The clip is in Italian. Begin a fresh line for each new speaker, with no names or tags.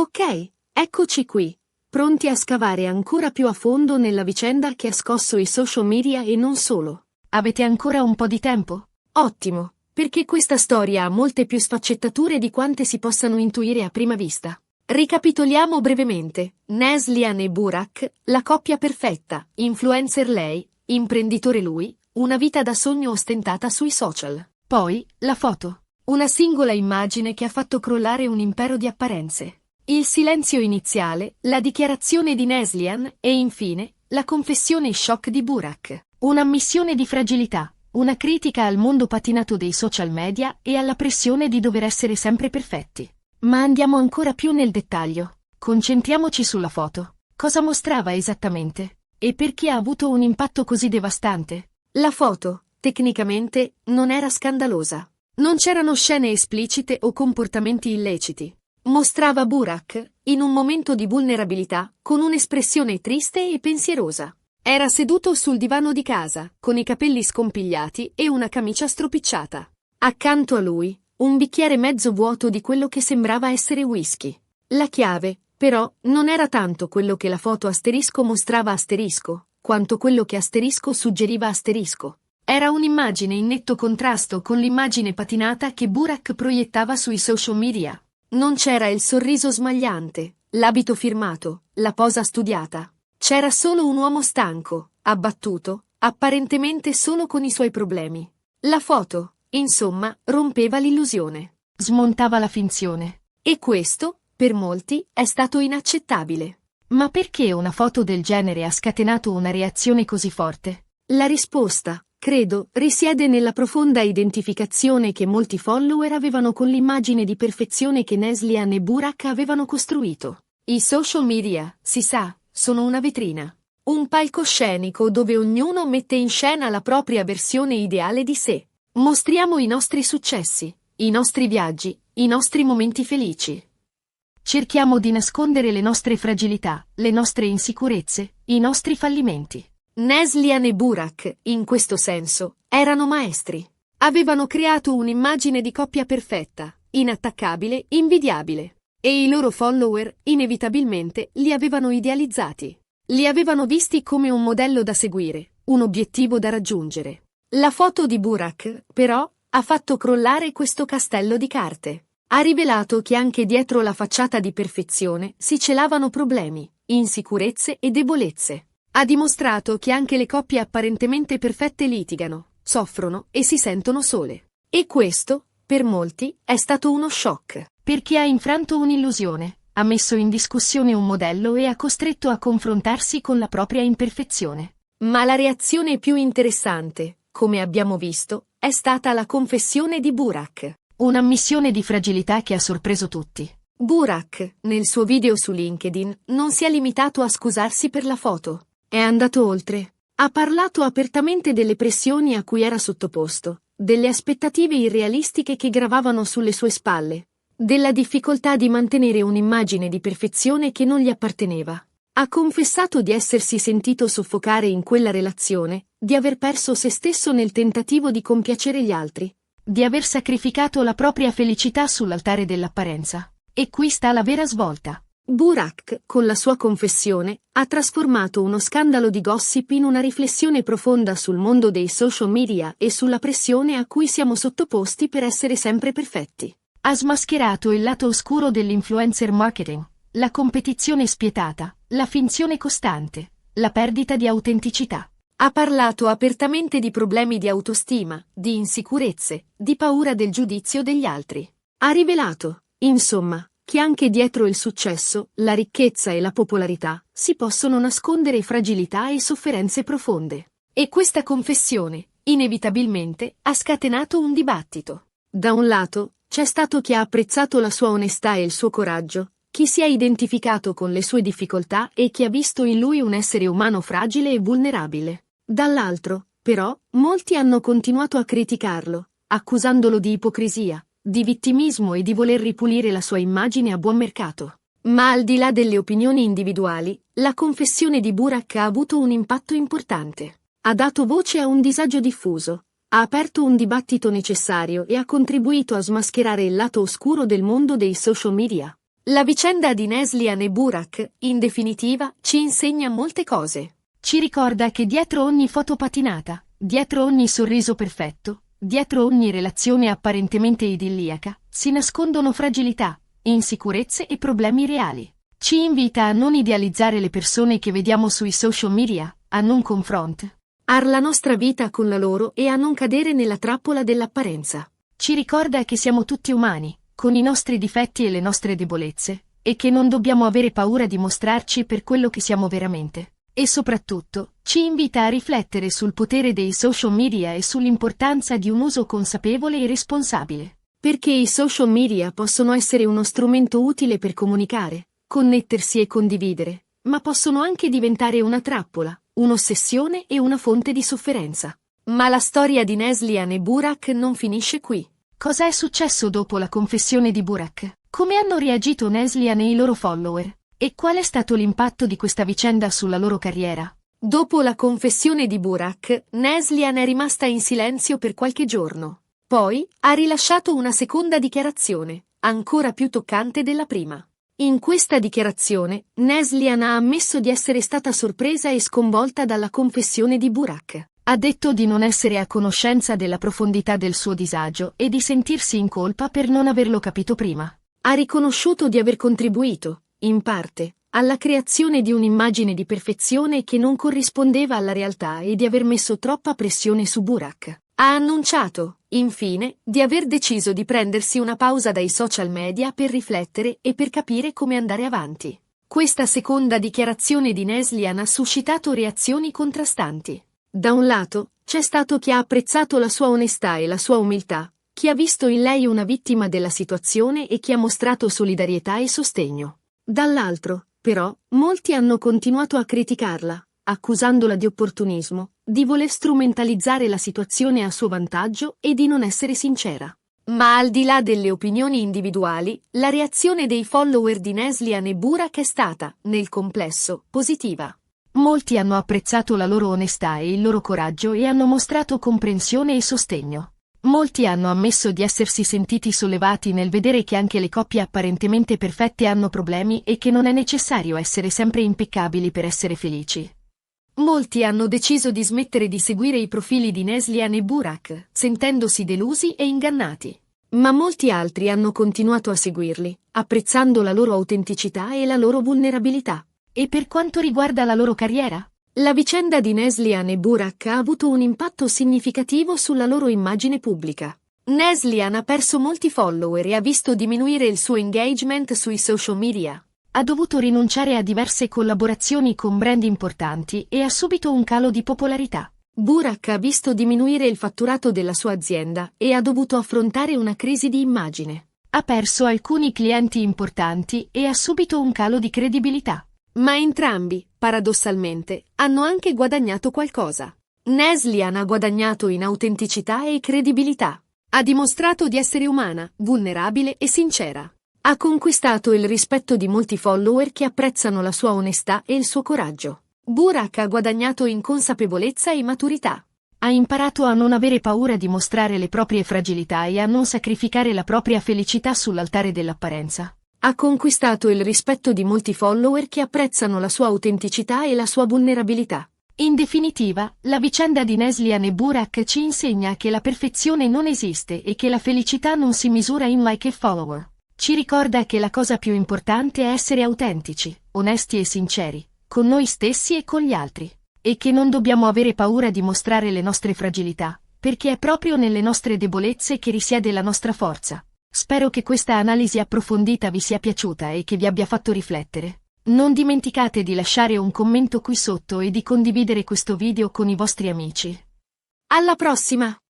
Ok, eccoci qui, pronti a scavare ancora più a fondo nella vicenda che ha scosso i social media e non solo.
Avete ancora un po' di tempo?
Ottimo, perché questa storia ha molte più sfaccettature di quante si possano intuire a prima vista. Ricapitoliamo brevemente. Neslihan e Burak, la coppia perfetta, influencer lei, imprenditore lui, una vita da sogno ostentata sui social.
Poi, la foto.
Una singola immagine che ha fatto crollare un impero di apparenze. Il silenzio iniziale, la dichiarazione di Neslihan e infine, la confessione shock di Burak.
Un'ammissione di fragilità, una critica al mondo patinato dei social media e alla pressione di dover essere sempre perfetti.
Ma andiamo ancora più nel dettaglio.
Concentriamoci sulla foto. Cosa mostrava esattamente? E perché ha avuto un impatto così devastante?
La foto, tecnicamente, non era scandalosa. Non c'erano scene esplicite o comportamenti illeciti. Mostrava Burak, in un momento di vulnerabilità, con un'espressione triste e pensierosa. Era seduto sul divano di casa, con i capelli scompigliati e una camicia stropicciata. Accanto a lui, un bicchiere mezzo vuoto di quello che sembrava essere whisky. La chiave, però, non era tanto quello che la foto asterisco mostrava asterisco, quanto quello che asterisco suggeriva asterisco. Era un'immagine in netto contrasto con l'immagine patinata che Burak proiettava sui social media. Non c'era il sorriso smagliante, l'abito firmato, la posa studiata. C'era solo un uomo stanco, abbattuto, apparentemente solo con i suoi problemi. La foto, insomma, rompeva l'illusione.
Smontava la finzione.
E questo, per molti, è stato inaccettabile.
Ma perché una foto del genere ha scatenato una reazione così forte?
La risposta, credo, risiede nella profonda identificazione che molti follower avevano con l'immagine di perfezione che Neslihan e Burak avevano costruito. I social media, si sa, sono una vetrina. Un palcoscenico dove ognuno mette in scena la propria versione ideale di sé. Mostriamo i nostri successi, i nostri viaggi, i nostri momenti felici.
Cerchiamo di nascondere le nostre fragilità, le nostre insicurezze, i nostri fallimenti.
Neslihan e Burak, in questo senso, erano maestri. Avevano creato un'immagine di coppia perfetta, inattaccabile, invidiabile. E i loro follower, inevitabilmente, li avevano idealizzati. Li avevano visti come un modello da seguire, un obiettivo da raggiungere. La foto di Burak, però, ha fatto crollare questo castello di carte. Ha rivelato che anche dietro la facciata di perfezione si celavano problemi, insicurezze e debolezze. Ha dimostrato che anche le coppie apparentemente perfette litigano, soffrono e si sentono sole. E questo, per molti, è stato uno shock.
Perché ha infranto un'illusione, ha messo in discussione un modello e ha costretto a confrontarsi con la propria imperfezione.
Ma la reazione più interessante, come abbiamo visto, è stata la confessione di Burak.
Un'ammissione di fragilità che ha sorpreso tutti.
Burak, nel suo video su LinkedIn, non si è limitato a scusarsi per la foto. È andato oltre. Ha parlato apertamente delle pressioni a cui era sottoposto, delle aspettative irrealistiche che gravavano sulle sue spalle, della difficoltà di mantenere un'immagine di perfezione che non gli apparteneva. Ha confessato di essersi sentito soffocare in quella relazione, di aver perso se stesso nel tentativo di compiacere gli altri,
di aver sacrificato la propria felicità sull'altare dell'apparenza. E qui sta la vera svolta.
Burak, con la sua confessione, ha trasformato uno scandalo di gossip in una riflessione profonda sul mondo dei social media e sulla pressione a cui siamo sottoposti per essere sempre perfetti.
Ha smascherato il lato oscuro dell'influencer marketing, la competizione spietata, la finzione costante, la perdita di autenticità.
Ha parlato apertamente di problemi di autostima, di insicurezze, di paura del giudizio degli altri. Ha rivelato, insomma, che anche dietro il successo, la ricchezza e la popolarità si possono nascondere fragilità e sofferenze profonde. E questa confessione, inevitabilmente, ha scatenato un dibattito. Da un lato, c'è stato chi ha apprezzato la sua onestà e il suo coraggio, chi si è identificato con le sue difficoltà e chi ha visto in lui un essere umano fragile e vulnerabile. Dall'altro, però, molti hanno continuato a criticarlo, accusandolo di ipocrisia, di vittimismo e di voler ripulire la sua immagine a buon mercato. Ma al di là delle opinioni individuali, la confessione di Burak ha avuto un impatto importante. Ha dato voce a un disagio diffuso, ha aperto un dibattito necessario e ha contribuito a smascherare il lato oscuro del mondo dei social media. La vicenda di Neslihan e Burak, in definitiva, ci insegna molte cose.
Ci ricorda che dietro ogni foto patinata, dietro ogni sorriso perfetto, dietro ogni relazione apparentemente idilliaca, si nascondono fragilità, insicurezze e problemi reali. Ci invita a non idealizzare le persone che vediamo sui social media, a non confrontare
La nostra vita con la loro e a non cadere nella trappola dell'apparenza.
Ci ricorda che siamo tutti umani, con i nostri difetti e le nostre debolezze, e che non dobbiamo avere paura di mostrarci per quello che siamo veramente. E soprattutto, ci invita a riflettere sul potere dei social media e sull'importanza di un uso consapevole e responsabile.
Perché i social media possono essere uno strumento utile per comunicare, connettersi e condividere, ma possono anche diventare una trappola, un'ossessione e una fonte di sofferenza. Ma la storia di Neslihan e Burak non finisce qui.
Cosa è successo dopo la confessione di Burak? Come hanno reagito Neslihan e i loro follower? E qual è stato l'impatto di questa vicenda sulla loro carriera?
Dopo la confessione di Burak, Neslihan è rimasta in silenzio per qualche giorno. Poi, ha rilasciato una seconda dichiarazione, ancora più toccante della prima. In questa dichiarazione, Neslihan ha ammesso di essere stata sorpresa e sconvolta dalla confessione di Burak.
Ha detto di non essere a conoscenza della profondità del suo disagio e di sentirsi in colpa per non averlo capito prima.
Ha riconosciuto di aver contribuito, in parte, alla creazione di un'immagine di perfezione che non corrispondeva alla realtà e di aver messo troppa pressione su Burak. Ha annunciato, infine, di aver deciso di prendersi una pausa dai social media per riflettere e per capire come andare avanti. Questa seconda dichiarazione di Neslihan ha suscitato reazioni contrastanti. Da un lato, c'è stato chi ha apprezzato la sua onestà e la sua umiltà, chi ha visto in lei una vittima della situazione e chi ha mostrato solidarietà e sostegno. Dall'altro, però, molti hanno continuato a criticarla, accusandola di opportunismo, di voler strumentalizzare la situazione a suo vantaggio e di non essere sincera. Ma al di là delle opinioni individuali, la reazione dei follower di Neslihan e Burak è stata, nel complesso, positiva.
Molti hanno apprezzato la loro onestà e il loro coraggio e hanno mostrato comprensione e sostegno. Molti hanno ammesso di essersi sentiti sollevati nel vedere che anche le coppie apparentemente perfette hanno problemi e che non è necessario essere sempre impeccabili per essere felici.
Molti hanno deciso di smettere di seguire i profili di Neslihan e Burak, sentendosi delusi e ingannati. Ma molti altri hanno continuato a seguirli, apprezzando la loro autenticità e la loro vulnerabilità.
E per quanto riguarda la loro carriera?
La vicenda di Neslihan e Burak ha avuto un impatto significativo sulla loro immagine pubblica. Neslihan ha perso molti follower e ha visto diminuire il suo engagement sui social media.
Ha dovuto rinunciare a diverse collaborazioni con brand importanti e ha subito un calo di popolarità.
Burak ha visto diminuire il fatturato della sua azienda e ha dovuto affrontare una crisi di immagine.
Ha perso alcuni clienti importanti e ha subito un calo di credibilità.
Ma entrambi, paradossalmente, hanno anche guadagnato qualcosa. Neslihan ha guadagnato in autenticità e credibilità. Ha dimostrato di essere umana, vulnerabile e sincera. Ha conquistato il rispetto di molti follower che apprezzano la sua onestà e il suo coraggio. Burak ha guadagnato in consapevolezza e maturità.
Ha imparato a non avere paura di mostrare le proprie fragilità e a non sacrificare la propria felicità sull'altare dell'apparenza.
Ha conquistato il rispetto di molti follower che apprezzano la sua autenticità e la sua vulnerabilità.
In definitiva, la vicenda di Neslihan e Burak ci insegna che la perfezione non esiste e che la felicità non si misura in like e follower. Ci ricorda che la cosa più importante è essere autentici, onesti e sinceri, con noi stessi e con gli altri, e che non dobbiamo avere paura di mostrare le nostre fragilità, perché è proprio nelle nostre debolezze che risiede la nostra forza. Spero che questa analisi approfondita vi sia piaciuta e che vi abbia fatto riflettere. Non dimenticate di lasciare un commento qui sotto e di condividere questo video con i vostri amici.
Alla prossima!